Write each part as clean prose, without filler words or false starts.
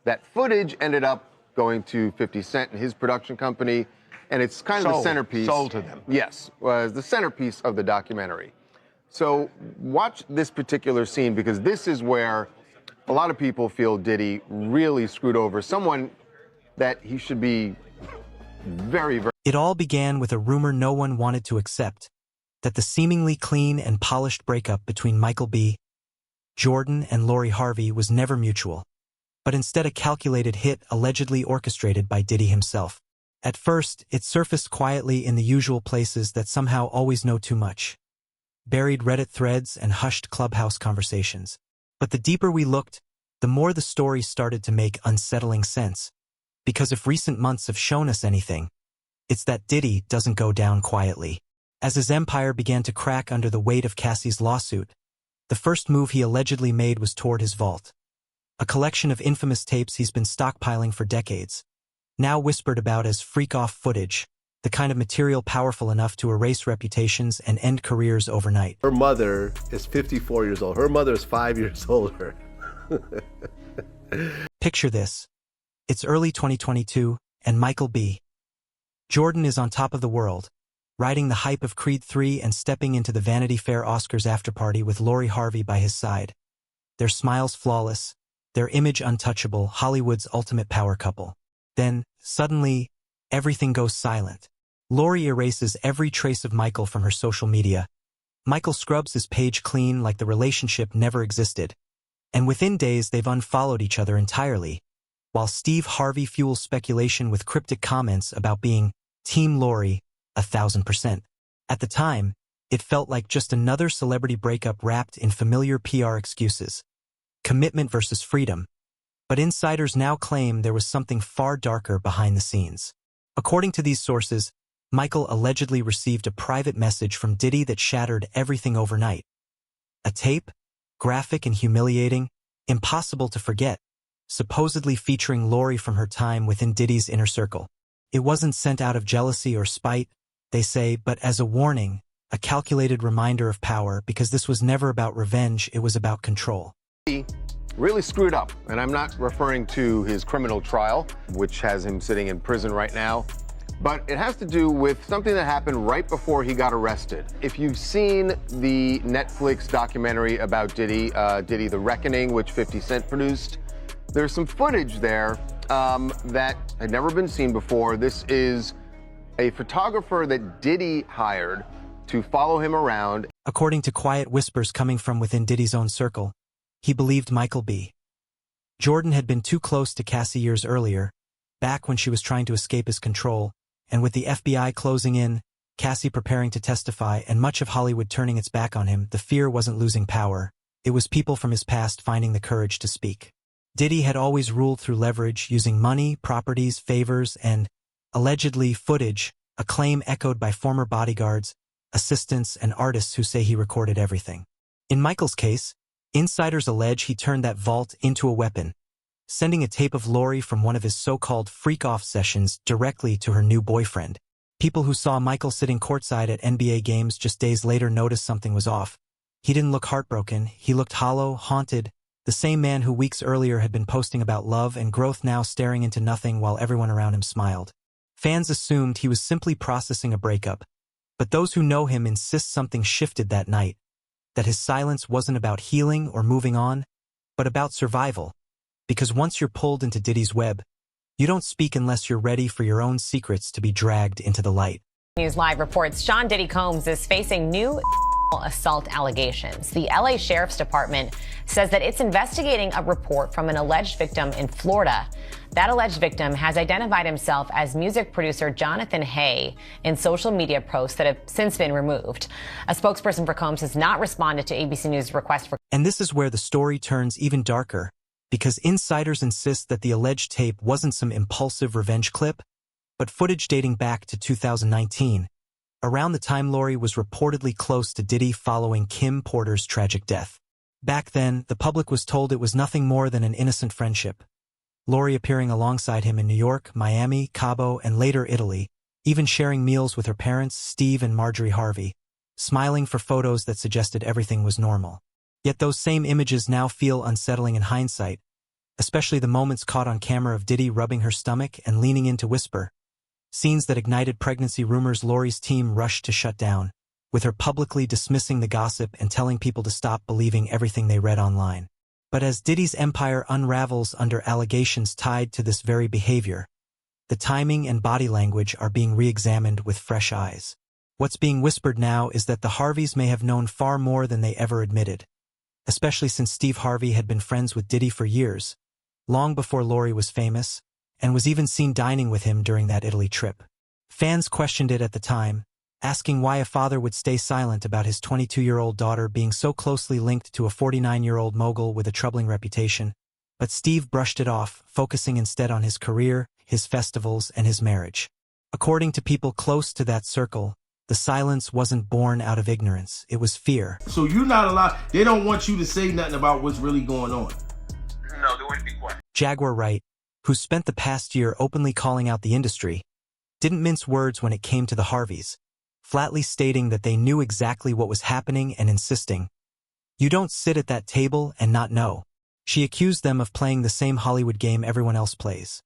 That footage ended up going to 50 Cent and his production company, and it's kind of the centerpiece. Sold to them. Yes, was the centerpiece of the documentary. So watch this particular scene, because this is where a lot of people feel Diddy really screwed over someone that he should be very, very... It all began with a rumor no one wanted to accept, that the seemingly clean and polished breakup between Michael B. Jordan and Lori Harvey was never mutual, but instead a calculated hit allegedly orchestrated by Diddy himself. At first, it surfaced quietly in the usual places that somehow always know too much. Buried Reddit threads and hushed Clubhouse conversations. But the deeper we looked, the more the story started to make unsettling sense. Because if recent months have shown us anything, it's that Diddy doesn't go down quietly. As his empire began to crack under the weight of Cassie's lawsuit, the first move he allegedly made was toward his vault. A collection of infamous tapes he's been stockpiling for decades, now whispered about as freak-off footage, the kind of material powerful enough to erase reputations and end careers overnight. Her mother is 54 years old. Her mother is 5 years older. Picture this. It's early 2022, and Michael B. Jordan is on top of the world, riding the hype of Creed 3 and stepping into the Vanity Fair Oscars afterparty with Lori Harvey by his side. Their smiles flawless, their image untouchable, Hollywood's ultimate power couple. Then, suddenly, everything goes silent. Lori erases every trace of Michael from her social media. Michael scrubs his page clean like the relationship never existed. And within days they've unfollowed each other entirely, while Steve Harvey fuels speculation with cryptic comments about being Team Lori 1,000%. At the time, it felt like just another celebrity breakup wrapped in familiar PR excuses. Commitment versus freedom. But insiders now claim there was something far darker behind the scenes. According to these sources, Michael allegedly received a private message from Diddy that shattered everything overnight. A tape, graphic and humiliating, impossible to forget, supposedly featuring Lori from her time within Diddy's inner circle. It wasn't sent out of jealousy or spite, they say, but as a warning, a calculated reminder of power, because this was never about revenge, it was about control. He really screwed up, and I'm not referring to his criminal trial, which has him sitting in prison right now, but it has to do with something that happened right before he got arrested. If you've seen the Netflix documentary about Diddy, Diddy The Reckoning, which 50 Cent produced, there's some footage there that had never been seen before. This is a photographer that Diddy hired to follow him around. According to quiet whispers coming from within Diddy's own circle, he believed Michael B. Jordan had been too close to Cassie years earlier, back when she was trying to escape his control, and with the FBI closing in, Cassie preparing to testify, and much of Hollywood turning its back on him, the fear wasn't losing power. It was people from his past finding the courage to speak. Diddy had always ruled through leverage, using money, properties, favors, and, allegedly, footage, a claim echoed by former bodyguards, assistants, and artists who say he recorded everything. In Michael's case, insiders allege he turned that vault into a weapon, sending a tape of Lori from one of his so-called freak-off sessions directly to her new boyfriend. People who saw Michael sitting courtside at NBA games just days later noticed something was off. He didn't look heartbroken, he looked hollow, haunted, the same man who weeks earlier had been posting about love and growth, now staring into nothing while everyone around him smiled. Fans assumed he was simply processing a breakup, but those who know him insist something shifted that night, that his silence wasn't about healing or moving on, but about survival. Because once you're pulled into Diddy's web, you don't speak unless you're ready for your own secrets to be dragged into the light. News Live reports Sean Diddy Combs is facing new assault allegations. The LA Sheriff's Department says that it's investigating a report from an alleged victim in Florida. That alleged victim has identified himself as music producer Jonathan Hay in social media posts that have since been removed. A spokesperson for Combs has not responded to ABC News' request for... And this is where the story turns even darker, because insiders insist that the alleged tape wasn't some impulsive revenge clip, but footage dating back to 2019, around the time Lori was reportedly close to Diddy following Kim Porter's tragic death. Back then, the public was told it was nothing more than an innocent friendship. Lori appearing alongside him in New York, Miami, Cabo, and later Italy, even sharing meals with her parents, Steve and Marjorie Harvey, smiling for photos that suggested everything was normal. Yet those same images now feel unsettling in hindsight, especially the moments caught on camera of Diddy rubbing her stomach and leaning in to whisper. Scenes that ignited pregnancy rumors Lori's team rushed to shut down, with her publicly dismissing the gossip and telling people to stop believing everything they read online. But as Diddy's empire unravels under allegations tied to this very behavior, the timing and body language are being re-examined with fresh eyes. What's being whispered now is that the Harveys may have known far more than they ever admitted, especially since Steve Harvey had been friends with Diddy for years, long before Lori was famous, and was even seen dining with him during that Italy trip. Fans questioned it at the time, asking why a father would stay silent about his 22-year-old daughter being so closely linked to a 49-year-old mogul with a troubling reputation, but Steve brushed it off, focusing instead on his career, his festivals, and his marriage. According to people close to that circle, the silence wasn't born out of ignorance, it was fear. So you're not allowed, they don't want you to say nothing about what's really going on. No, they want to be quiet. Jaguar Wright, who spent the past year openly calling out the industry, didn't mince words when it came to the Harveys, flatly stating that they knew exactly what was happening and insisting, "You don't sit at that table and not know." She accused them of playing the same Hollywood game everyone else plays.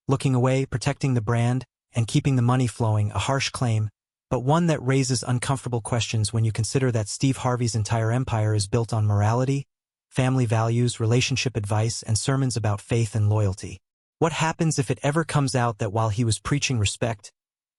Looking away, protecting the brand, and keeping the money flowing, a harsh claim, but one that raises uncomfortable questions when you consider that Steve Harvey's entire empire is built on morality, family values, relationship advice, and sermons about faith and loyalty. What happens if it ever comes out that while he was preaching respect,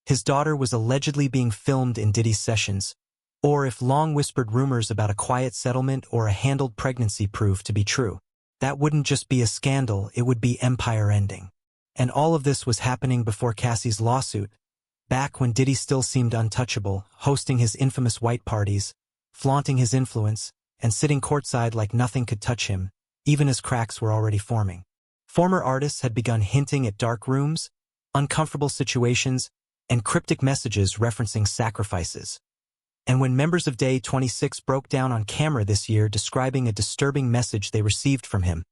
his daughter was allegedly being filmed in Diddy's sessions, or if long-whispered rumors about a quiet settlement or a handled pregnancy prove to be true? That wouldn't just be a scandal, it would be empire-ending. And all of this was happening before Cassie's lawsuit, back when Diddy still seemed untouchable, hosting his infamous white parties, flaunting his influence, and sitting courtside like nothing could touch him, even as cracks were already forming. Former artists had begun hinting at dark rooms, uncomfortable situations, and cryptic messages referencing sacrifices. And when members of Day 26 broke down on camera this year describing a disturbing message they received from him,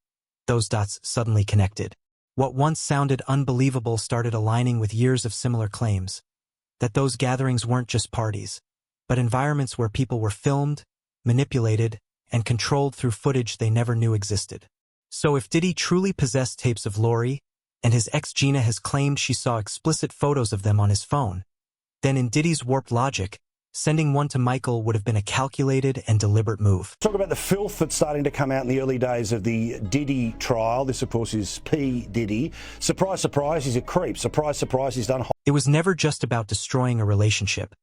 those dots suddenly connected. What once sounded unbelievable started aligning with years of similar claims, that those gatherings weren't just parties, but environments where people were filmed, manipulated, and controlled through footage they never knew existed. So if Diddy truly possessed tapes of Lori, and his ex Gina has claimed she saw explicit photos of them on his phone, then in Diddy's warped logic, sending one to Michael would have been a calculated and deliberate move. Talk about the filth that's starting to come out in the early days of the Diddy trial. This, of course, is P. Diddy. Surprise, surprise, he's a creep. Surprise, surprise, he's done. It was never just about destroying a relationship.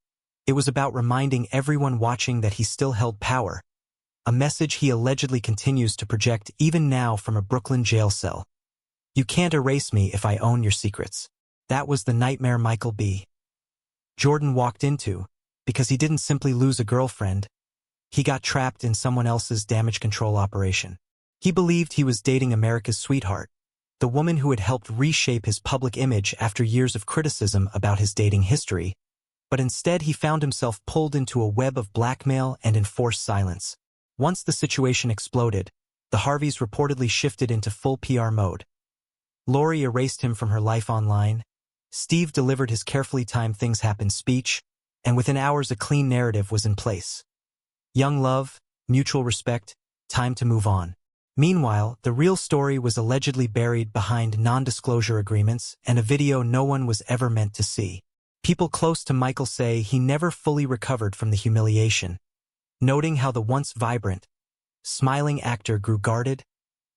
It was about reminding everyone watching that he still held power, a message he allegedly continues to project even now from a Brooklyn jail cell. "You can't erase me if I own your secrets." That was the nightmare Michael B. Jordan walked into, because he didn't simply lose a girlfriend, he got trapped in someone else's damage control operation. He believed he was dating America's sweetheart, the woman who had helped reshape his public image after years of criticism about his dating history, but instead he found himself pulled into a web of blackmail and enforced silence. Once the situation exploded, the Harveys reportedly shifted into full PR mode. Lori erased him from her life online, Steve delivered his carefully timed things happen speech, and within hours a clean narrative was in place. Young love, mutual respect, time to move on. Meanwhile, the real story was allegedly buried behind non-disclosure agreements and a video no one was ever meant to see. People close to Michael say he never fully recovered from the humiliation, noting how the once vibrant, smiling actor grew guarded,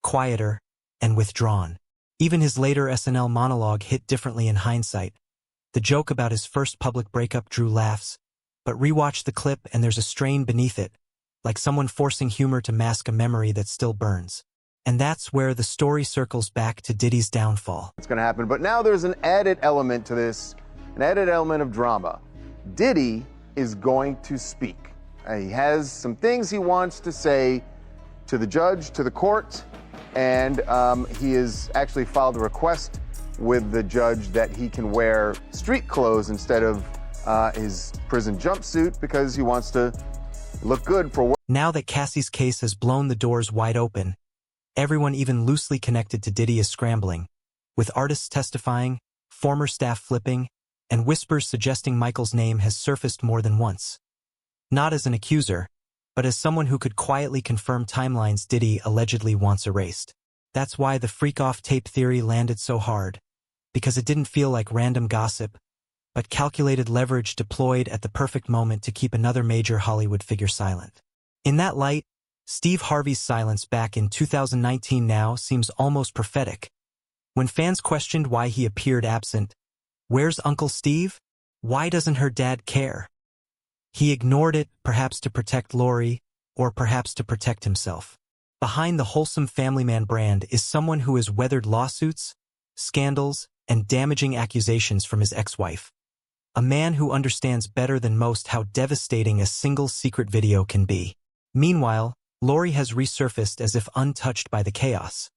quieter, and withdrawn. Even his later SNL monologue hit differently in hindsight. The joke about his first public breakup drew laughs, but rewatch the clip and there's a strain beneath it, like someone forcing humor to mask a memory that still burns. And that's where the story circles back to Diddy's downfall. It's going to happen, but now there's an added element to this, an added element of drama. Diddy is going to speak. He has some things he wants to say to the judge, to the court, and he has actually filed a request with the judge that he can wear street clothes instead of his prison jumpsuit because he wants to look good for what. Now that Cassie's case has blown the doors wide open, everyone even loosely connected to Diddy is scrambling, with artists testifying, former staff flipping, and whispers suggesting Michael's name has surfaced more than once. Not as an accuser, but as someone who could quietly confirm timelines Diddy allegedly wants erased. That's why the freak-off tape theory landed so hard, because it didn't feel like random gossip, but calculated leverage deployed at the perfect moment to keep another major Hollywood figure silent. In that light, Steve Harvey's silence back in 2019 now seems almost prophetic. When fans questioned why he appeared absent, "Where's Uncle Steve? Why doesn't her dad care?" He ignored it, perhaps to protect Lori, or perhaps to protect himself. Behind the wholesome family man brand is someone who has weathered lawsuits, scandals, and damaging accusations from his ex-wife. A man who understands better than most how devastating a single secret video can be. Meanwhile, Lori has resurfaced as if untouched by the chaos.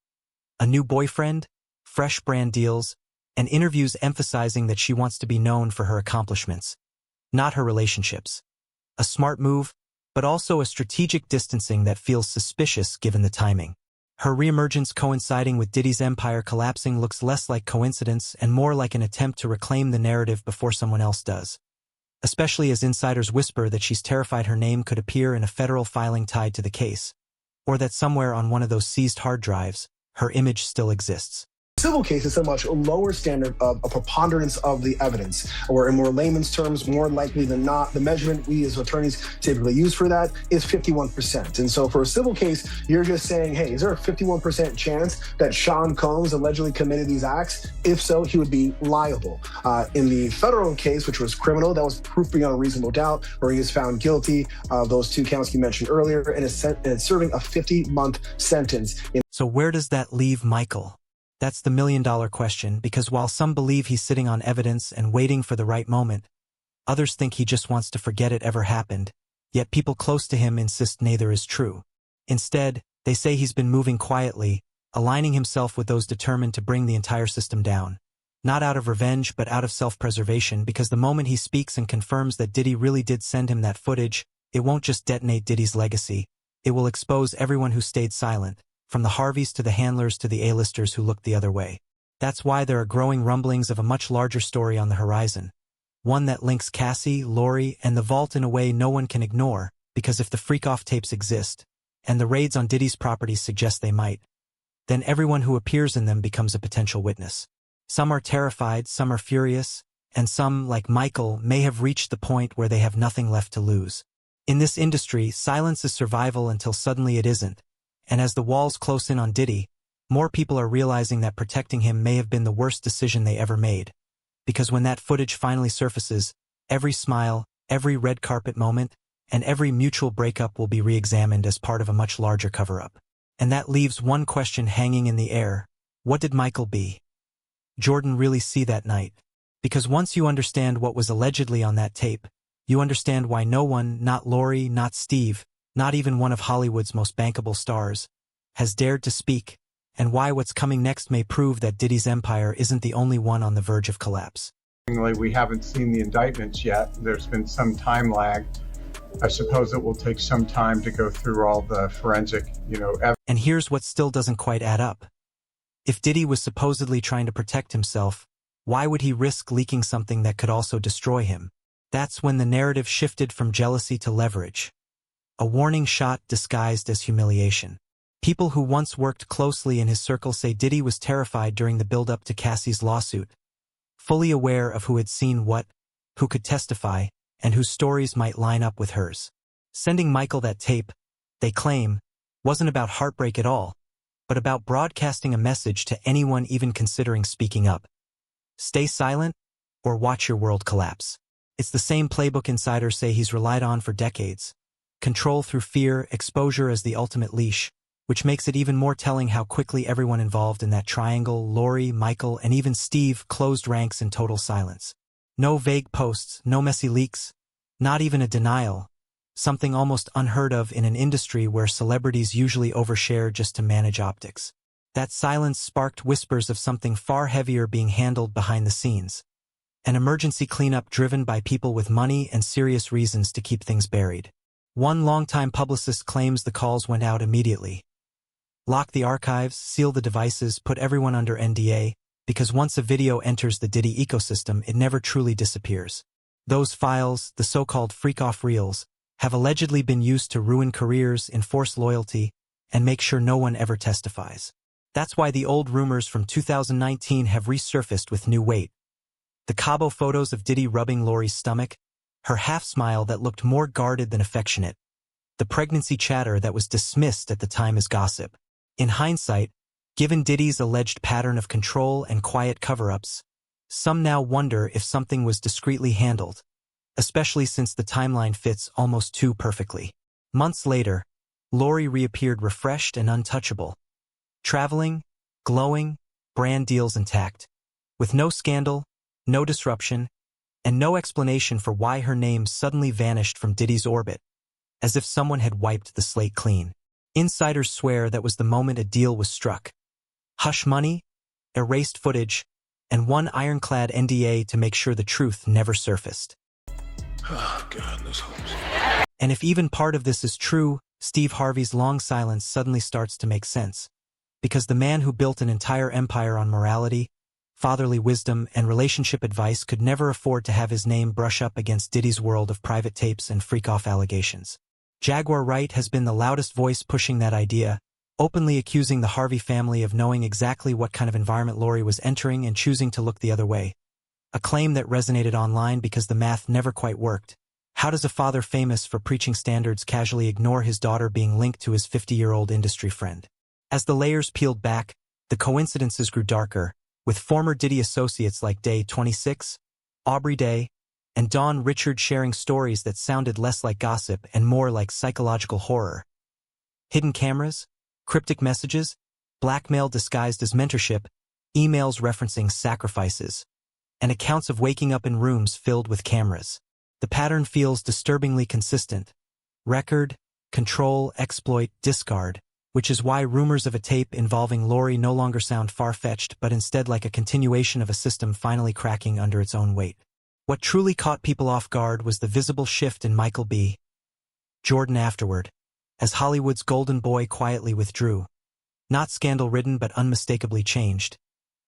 A new boyfriend, fresh brand deals, and interviews emphasizing that she wants to be known for her accomplishments, not her relationships. A smart move, but also a strategic distancing that feels suspicious given the timing. Her reemergence coinciding with Diddy's empire collapsing looks less like coincidence and more like an attempt to reclaim the narrative before someone else does. Especially as insiders whisper that she's terrified her name could appear in a federal filing tied to the case, or that somewhere on one of those seized hard drives, her image still exists. Civil case is a much lower standard of a preponderance of the evidence, or in more layman's terms, more likely than not, the measurement we as attorneys typically use for that is 51%. And so for a civil case, you're just saying, hey, is there a 51% chance that Sean Combs allegedly committed these acts? If so, he would be liable. In the federal case, which was criminal, that was proof beyond reasonable doubt, where he was found guilty of those two counts you mentioned earlier, and is serving a 50-month sentence. So where does that leave Michael? That's the million-dollar question, because while some believe he's sitting on evidence and waiting for the right moment, others think he just wants to forget it ever happened, yet people close to him insist neither is true. Instead, they say he's been moving quietly, aligning himself with those determined to bring the entire system down. Not out of revenge, but out of self-preservation, because the moment he speaks and confirms that Diddy really did send him that footage, it won't just detonate Diddy's legacy, it will expose everyone who stayed silent, from the Harveys to the handlers to the A-listers who looked the other way. That's why there are growing rumblings of a much larger story on the horizon. One that links Cassie, Lori, and the vault in a way no one can ignore, because if the freak-off tapes exist, and the raids on Diddy's properties suggest they might, then everyone who appears in them becomes a potential witness. Some are terrified, some are furious, and some, like Michael, may have reached the point where they have nothing left to lose. In this industry, silence is survival until suddenly it isn't. And as the walls close in on Diddy, more people are realizing that protecting him may have been the worst decision they ever made. Because when that footage finally surfaces, every smile, every red carpet moment, and every mutual breakup will be re-examined as part of a much larger cover-up. And that leaves one question hanging in the air. What did Michael B. Jordan really see that night? Because once you understand what was allegedly on that tape, you understand why no one, not Lori, not Steve, not even one of Hollywood's most bankable stars, has dared to speak, and why what's coming next may prove that Diddy's empire isn't the only one on the verge of collapse. We haven't seen the indictments yet. There's been some time lag. I suppose it will take some time to go through all the forensic, evidence. And here's what still doesn't quite add up. If Diddy was supposedly trying to protect himself, why would he risk leaking something that could also destroy him? That's when the narrative shifted from jealousy to leverage. A warning shot disguised as humiliation. People who once worked closely in his circle say Diddy was terrified during the build-up to Cassie's lawsuit, fully aware of who had seen what, who could testify, and whose stories might line up with hers. Sending Michael that tape, they claim, wasn't about heartbreak at all, but about broadcasting a message to anyone even considering speaking up. Stay silent, or watch your world collapse. It's the same playbook insiders say he's relied on for decades. Control through fear, exposure as the ultimate leash, which makes it even more telling how quickly everyone involved in that triangle, Lori, Michael, and even Steve, closed ranks in total silence. No vague posts, no messy leaks, not even a denial, something almost unheard of in an industry where celebrities usually overshare just to manage optics. That silence sparked whispers of something far heavier being handled behind the scenes. An emergency cleanup driven by people with money and serious reasons to keep things buried. One longtime publicist claims the calls went out immediately. Lock the archives, seal the devices, put everyone under NDA, because once a video enters the Diddy ecosystem, it never truly disappears. Those files, the so-called freak-off reels, have allegedly been used to ruin careers, enforce loyalty, and make sure no one ever testifies. That's why the old rumors from 2019 have resurfaced with new weight. The Cabo photos of Diddy rubbing Lori's stomach, her half-smile that looked more guarded than affectionate, the pregnancy chatter that was dismissed at the time as gossip. In hindsight, given Diddy's alleged pattern of control and quiet cover-ups, some now wonder if something was discreetly handled, especially since the timeline fits almost too perfectly. Months later, Lori reappeared refreshed and untouchable. Traveling, glowing, brand deals intact, with no scandal, no disruption, and no explanation for why her name suddenly vanished from Diddy's orbit, as if someone had wiped the slate clean. Insiders swear that was the moment a deal was struck. Hush money, erased footage, and one ironclad NDA to make sure the truth never surfaced. Oh, God, this hopes. And if even part of this is true, Steve Harvey's long silence suddenly starts to make sense. Because the man who built an entire empire on morality, fatherly wisdom, and relationship advice could never afford to have his name brush up against Diddy's world of private tapes and freak-off allegations. Jaguar Wright has been the loudest voice pushing that idea, openly accusing the Harvey family of knowing exactly what kind of environment Lori was entering and choosing to look the other way. A claim that resonated online because the math never quite worked. How does a father famous for preaching standards casually ignore his daughter being linked to his 50-year-old industry friend? As the layers peeled back, the coincidences grew darker, with former Diddy associates like Day 26, Aubrey Day, and Dawn Richard sharing stories that sounded less like gossip and more like psychological horror. Hidden cameras, cryptic messages, blackmail disguised as mentorship, emails referencing sacrifices, and accounts of waking up in rooms filled with cameras. The pattern feels disturbingly consistent. Record, control, exploit, discard, which is why rumors of a tape involving Lori no longer sound far-fetched but instead like a continuation of a system finally cracking under its own weight. What truly caught people off guard was the visible shift in Michael B. Jordan afterward, as Hollywood's golden boy quietly withdrew. Not scandal-ridden but unmistakably changed.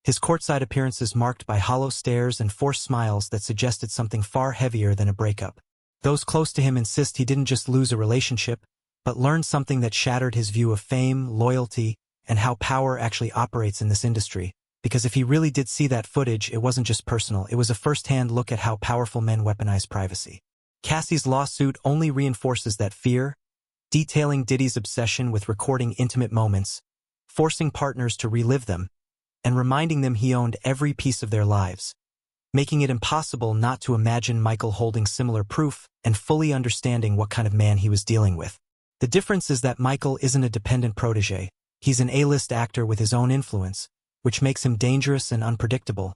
His courtside appearances marked by hollow stares and forced smiles that suggested something far heavier than a breakup. Those close to him insist he didn't just lose a relationship, but learned something that shattered his view of fame, loyalty, and how power actually operates in this industry. Because if he really did see that footage, it wasn't just personal, it was a first-hand look at how powerful men weaponize privacy. Cassie's lawsuit only reinforces that fear, detailing Diddy's obsession with recording intimate moments, forcing partners to relive them, and reminding them he owned every piece of their lives, making it impossible not to imagine Michael holding similar proof and fully understanding what kind of man he was dealing with. The difference is that Michael isn't a dependent protege. He's an A-list actor with his own influence, which makes him dangerous and unpredictable,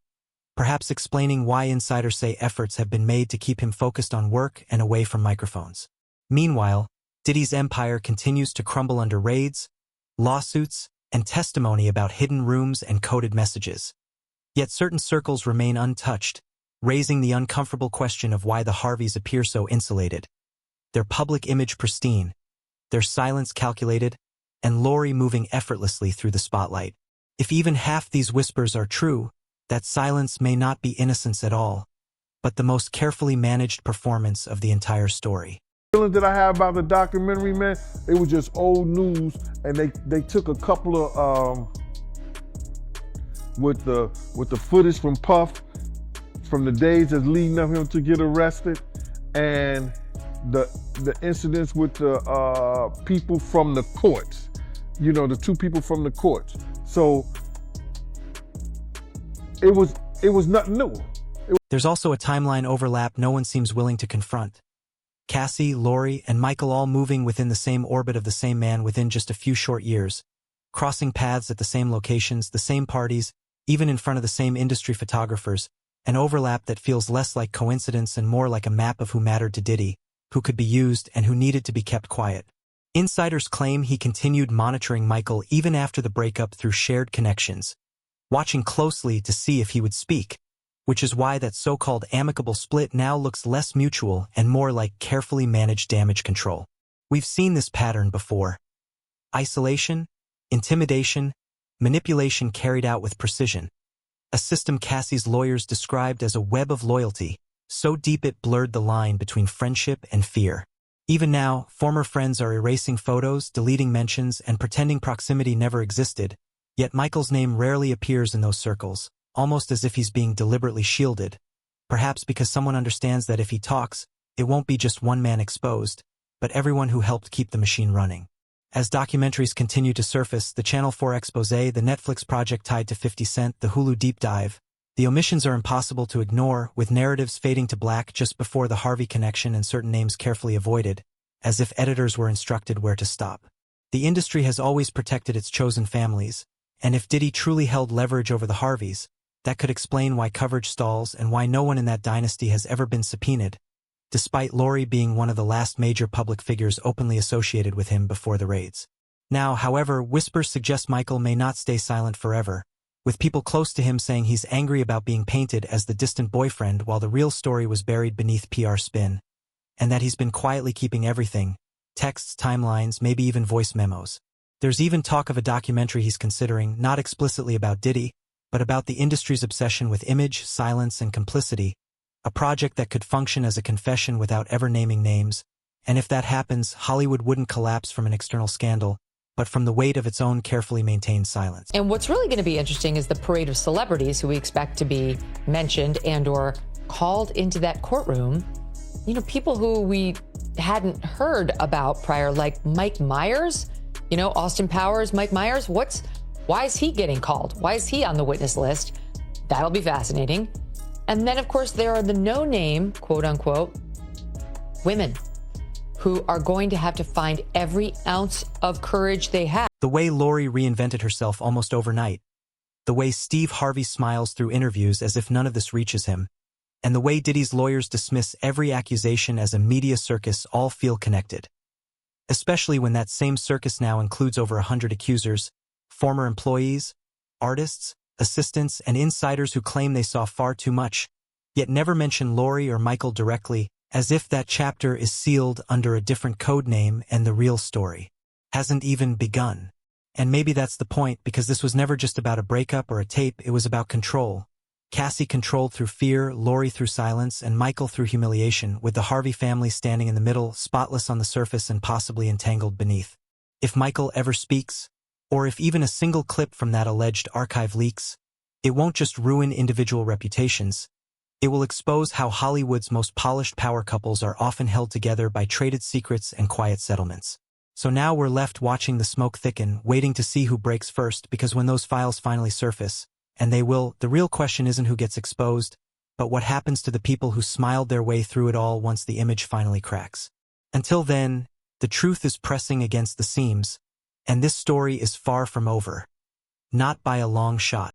perhaps explaining why insiders say efforts have been made to keep him focused on work and away from microphones. Meanwhile, Diddy's empire continues to crumble under raids, lawsuits, and testimony about hidden rooms and coded messages. Yet certain circles remain untouched, raising the uncomfortable question of why the Harveys appear so insulated. Their public image pristine, their silence calculated, and Lori moving effortlessly through the spotlight. If even half these whispers are true, that silence may not be innocence at all, but the most carefully managed performance of the entire story. Feeling that I have about the documentary, man, it was just old news, and they took a couple of with the footage from Puff from the days that's leading up him to get arrested, and the incidents with the people from the courts, you know, the two people from the courts. So it was nothing new. There's also a timeline overlap no one seems willing to confront. Cassie, Lori, and Michael all moving within the same orbit of the same man within just a few short years, crossing paths at the same locations, the same parties, even in front of the same industry photographers, an overlap that feels less like coincidence and more like a map of who mattered to Diddy, who could be used and who needed to be kept quiet. Insiders claim he continued monitoring Michael even after the breakup through shared connections, watching closely to see if he would speak, which is why that so-called amicable split now looks less mutual and more like carefully managed damage control. We've seen this pattern before. Isolation, intimidation, manipulation carried out with precision. A system Cassie's lawyers described as a web of loyalty, so deep it blurred the line between friendship and fear. Even now, former friends are erasing photos, deleting mentions, and pretending proximity never existed, Yet Michael's name rarely appears in those circles, almost as if he's being deliberately shielded, perhaps because someone understands that if he talks, it won't be just one man exposed, but everyone who helped keep the machine running. As documentaries continue to surface, the Channel 4 expose, the Netflix project tied to 50 Cent, the Hulu deep dive, the omissions are impossible to ignore, with narratives fading to black just before the Harvey connection and certain names carefully avoided, as if editors were instructed where to stop. The industry has always protected its chosen families, and if Diddy truly held leverage over the Harveys, that could explain why coverage stalls and why no one in that dynasty has ever been subpoenaed, despite Lori being one of the last major public figures openly associated with him before the raids. Now, however, whispers suggest Michael may not stay silent forever, with people close to him saying he's angry about being painted as the distant boyfriend while the real story was buried beneath PR spin, and that he's been quietly keeping everything, texts, timelines, maybe even voice memos. There's even talk of a documentary he's considering, not explicitly about Diddy, but about the industry's obsession with image, silence, and complicity, a project that could function as a confession without ever naming names, and if that happens, Hollywood wouldn't collapse from an external scandal, but from the weight of its own carefully maintained silence. And what's really going to be interesting is the parade of celebrities who we expect to be mentioned and or called into that courtroom. You know, people who we hadn't heard about prior, like Mike Myers, you know, Austin Powers, Mike Myers. Why is he getting called? Why is he on the witness list? That'll be fascinating. And then, of course, there are the no-name, quote unquote, women who are going to have to find every ounce of courage they have. The way Lori reinvented herself almost overnight, the way Steve Harvey smiles through interviews as if none of this reaches him, and the way Diddy's lawyers dismiss every accusation as a media circus all feel connected. Especially when that same circus now includes over 100 accusers, former employees, artists, assistants, and insiders who claim they saw far too much, yet never mention Lori or Michael directly, as if that chapter is sealed under a different code name and the real story hasn't even begun. And maybe that's the point, because this was never just about a breakup or a tape, it was about control. Cassie controlled through fear, Lori through silence, and Michael through humiliation, with the Harvey family standing in the middle, spotless on the surface and possibly entangled beneath. If Michael ever speaks, or if even a single clip from that alleged archive leaks, it won't just ruin individual reputations. It will expose how Hollywood's most polished power couples are often held together by traded secrets and quiet settlements. So now we're left watching the smoke thicken, waiting to see who breaks first, because when those files finally surface, and they will, the real question isn't who gets exposed, but what happens to the people who smiled their way through it all once the image finally cracks. Until then, the truth is pressing against the seams, and this story is far from over. Not by a long shot.